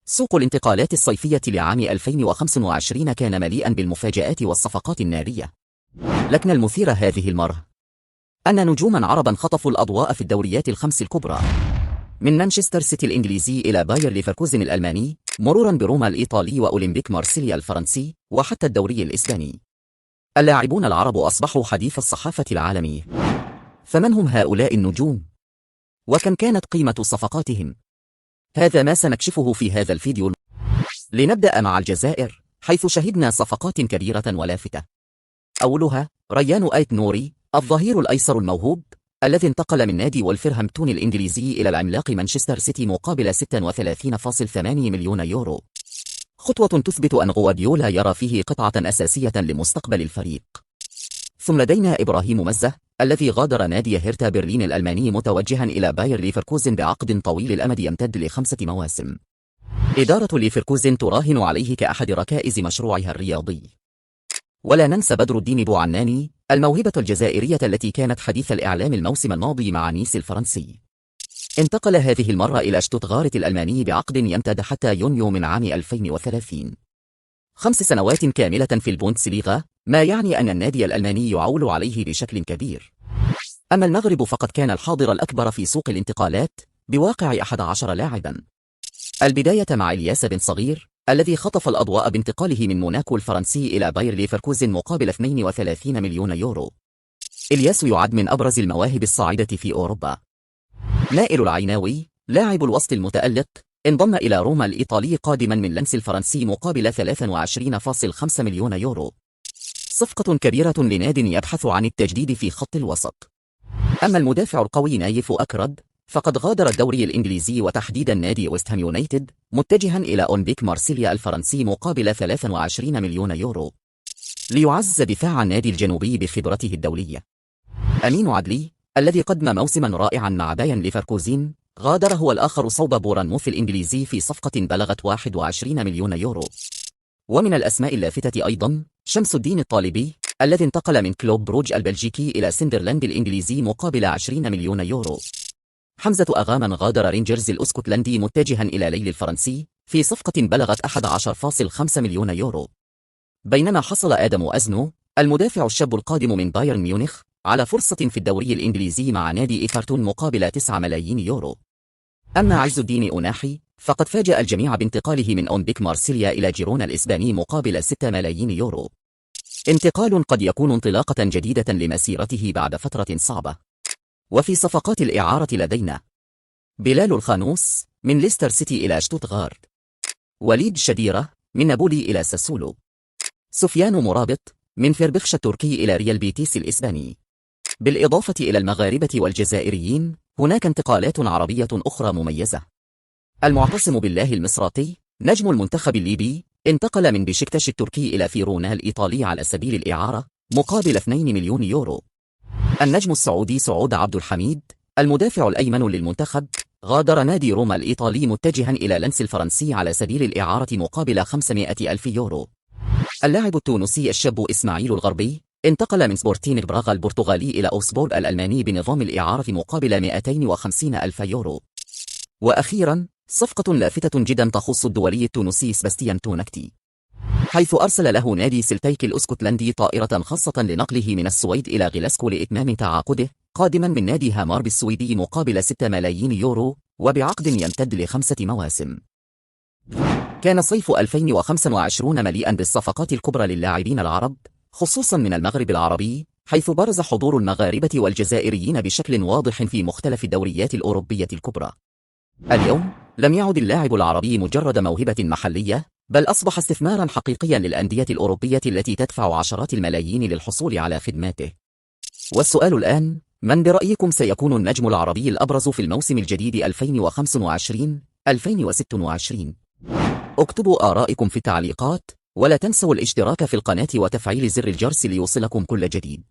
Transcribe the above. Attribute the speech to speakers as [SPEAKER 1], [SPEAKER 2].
[SPEAKER 1] سوق الانتقالات الصيفية لعام 2025 كان مليئا بالمفاجآت والصفقات النارية. لكن المثير هذه المرة أن نجوما عربا خطفوا الأضواء في الدوريات الخمس الكبرى، من مانشستر سيتي الإنجليزي إلى باير ليفركوزن الألماني، مرورا بروما الإيطالي وأولمبيك مارسيليا الفرنسي، وحتى الدوري الإسباني. اللاعبون العرب أصبحوا حديث الصحافة العالمية. فمن هم هؤلاء النجوم؟ وكم كانت قيمة صفقاتهم؟ هذا ما سنكشفه في هذا الفيديو. لنبدأ مع الجزائر، حيث شهدنا صفقات كبيرة ولافتة. أولها ريان آيت نوري، الظهير الأيسر الموهوب، الذي انتقل من نادي وولفرهامبتون الإنجليزي إلى العملاق مانشستر سيتي مقابل 36.8 مليون يورو. خطوة تثبت أن غوارديولا يرى فيه قطعة أساسية لمستقبل الفريق. ثم لدينا إبراهيم مزة، الذي غادر نادي هيرتا برلين الألماني متوجها إلى باير ليفركوزن بعقد طويل الأمد يمتد ل5 مواسم. إدارة ليفركوزن تراهن عليه كأحد ركائز مشروعها الرياضي. ولا ننسى بدر الدين بوعناني، الموهبة الجزائرية التي كانت حديث الإعلام الموسم الماضي مع نيس الفرنسي. انتقل هذه المرة إلى شتوتغارت الألماني بعقد يمتد حتى يونيو من عام 2030. 5 سنوات كاملة في البوندسليغا، ما يعني أن النادي الألماني يعول عليه بشكل كبير. أما المغرب فقد كان الحاضر الأكبر في سوق الانتقالات بواقع 11 لاعبا. البداية مع إلياس بن صغير، الذي خطف الأضواء بانتقاله من موناكو الفرنسي إلى باير ليفركوزن مقابل 32 مليون يورو. إلياس يعد من أبرز المواهب الصاعدة في أوروبا. نائل العيناوي، لاعب الوسط المتألق، انضم إلى روما الإيطالي قادما من لنس الفرنسي مقابل 23.5 مليون يورو. صفقة كبيرة لناد يبحث عن التجديد في خط الوسط. أما المدافع القوي نايف أكرد، فقد غادر الدوري الإنجليزي وتحديدا نادي ويست هام يونايتد متجها إلى أولمبيك مارسيليا الفرنسي مقابل 23 مليون يورو، ليعزز دفاع النادي الجنوبي بخبرته الدولية. أمين عدلي، الذي قدم موسما رائعا مع بايرن ليفركوزن، غادر هو الآخر صوب بورنموث الإنجليزي في صفقة بلغت 21 مليون يورو. ومن الأسماء اللافتة أيضا شمس الدين الطالبي، الذي انتقل من كلوب بروج البلجيكي إلى سندرلاند الإنجليزي مقابل 20 مليون يورو. حمزة أغاما غادر رينجرز الأسكتلندي متجها إلى ليل الفرنسي في صفقة بلغت 11.5 مليون يورو. بينما حصل آدم أزنو، المدافع الشاب القادم من بايرن ميونخ، على فرصة في الدوري الإنجليزي مع نادي إيفرتون مقابل 9 ملايين يورو. أما عز الدين أناحي، فقد فاجأ الجميع بانتقاله من أولمبيك مارسيليا إلى جيرونا الإسباني مقابل 6 ملايين يورو. انتقال قد يكون انطلاقة جديدة لمسيرته بعد فترة صعبة. وفي صفقات الإعارة لدينا بلال الخانوس من ليستر سيتي إلى شتوتغارت، وليد شديرة من نابولي إلى ساسولو، سفيان مرابط من فيربخشة التركي إلى ريال بيتيس الإسباني. بالإضافة إلى المغاربة والجزائريين، هناك انتقالات عربية أخرى مميزة. المعتصم بالله المصراتي، نجم المنتخب الليبي، انتقل من بشكتش التركي إلى فيرونا الإيطالي على سبيل الإعارة مقابل 2 مليون يورو. النجم السعودي سعود عبد الحميد، المدافع الأيمن للمنتخب، غادر نادي روما الإيطالي متجها إلى لنس الفرنسي على سبيل الإعارة مقابل 500 ألف يورو. اللاعب التونسي الشاب إسماعيل الغربي، انتقل من سبورتين براغا البرتغالي إلى أوسبورغ الألماني بنظام الإعارة مقابل 250 ألف يورو. وأخيرا صفقة لافتة جدا تخص الدولي التونسي سباستيان تونكتي، حيث أرسل له نادي سلتيك الأسكتلندي طائرة خاصة لنقله من السويد إلى غلاسكو لإتمام تعاقده، قادما من نادي هامار بالسويدي مقابل 6 ملايين يورو وبعقد يمتد ل5 مواسم. كان صيف 2025 مليئا بالصفقات الكبرى للاعبين العرب، خصوصا من المغرب العربي، حيث برز حضور المغاربة والجزائريين بشكل واضح في مختلف الدوريات الأوروبية الكبرى. اليوم لم يعد اللاعب العربي مجرد موهبة محلية، بل أصبح استثمارا حقيقيا للأندية الأوروبية التي تدفع عشرات الملايين للحصول على خدماته. والسؤال الآن، من برأيكم سيكون النجم العربي الأبرز في الموسم الجديد 2025-2026؟ اكتبوا آرائكم في التعليقات، ولا تنسوا الاشتراك في القناة وتفعيل زر الجرس ليوصلكم كل جديد.